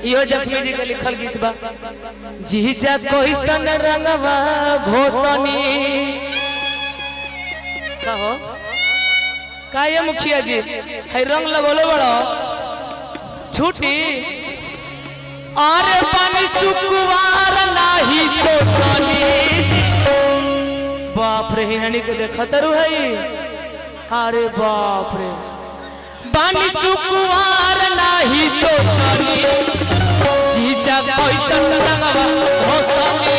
यो जख्मी जी के लिखल गीत बा। जीजा कैसन रंगवा घोसनी कहो का ये मुखिया जी है रंग लगोले बड़ो छुट्टी अरे पानी सुकुवार नाही सोचनी बाप रे हिरणी के देखतरु है। अरे बाप रे पानी सुकुवार नाही सोचनी जीजा कैसन रंगवा घोसनी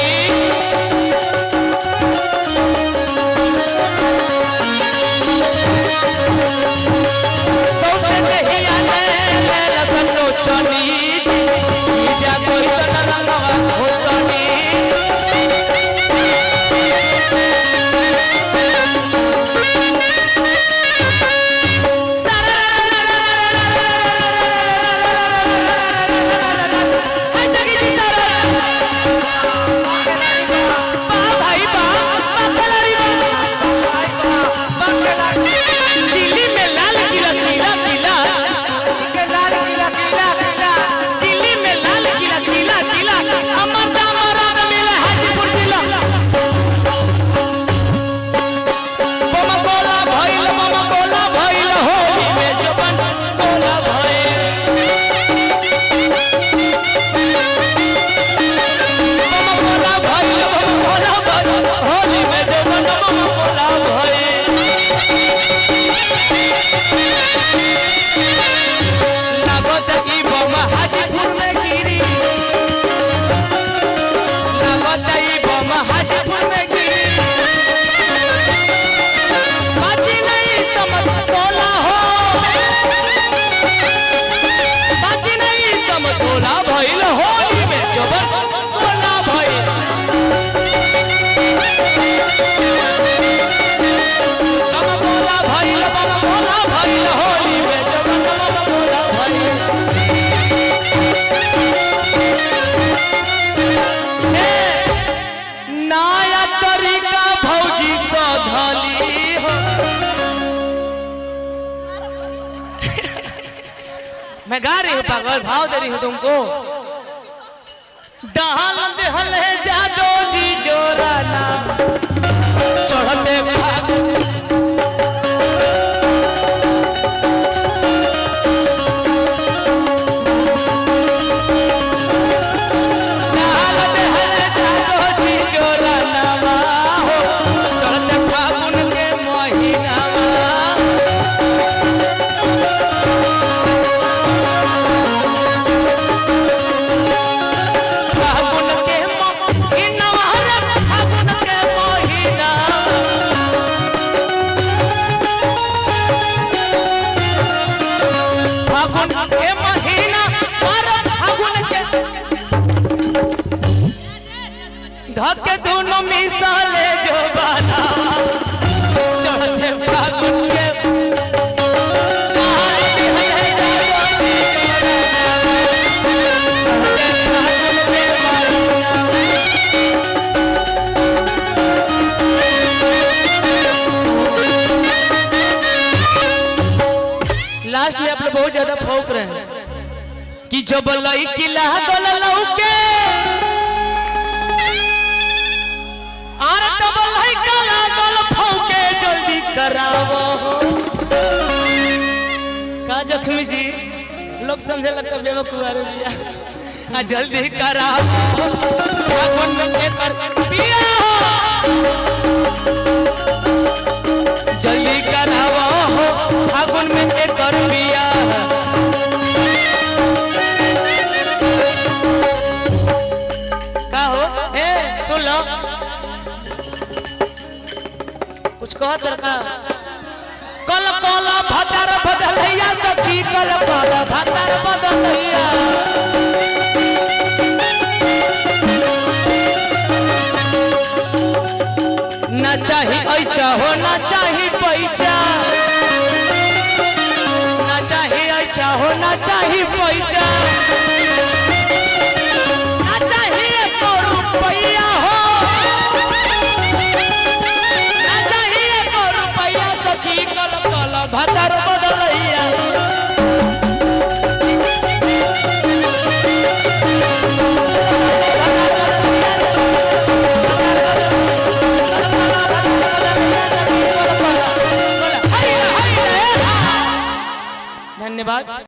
मैं गा रही हूँ पागल भाव दे रही हूँ तुमको। डहाल देहल है जादो जी जोराना चढ़ते धके दोनों मिसाले जो बाना चढ़ते फागुन के लास्ट में आप लोग बहुत ज्यादा फौक रहे हैं कि जब लई किला गल लौके जल्दी करावो का जख्मी जी लोग समझे लगता बेवकूफ भैया जल्दी करावो फागुन में कर पिया जल्दी करावो फागुन में कर पिया का हो ए सुन लो कुछ कह तरका कल कल भतार बदलैया सखी कल कल भतार बदलैया ना चाही ऐचा हो ना चाही पैचा ना चाही ऐचा हो ना चाही पैचा ना चाही एको रुपया हो भतार बदलैया धन्यवाद।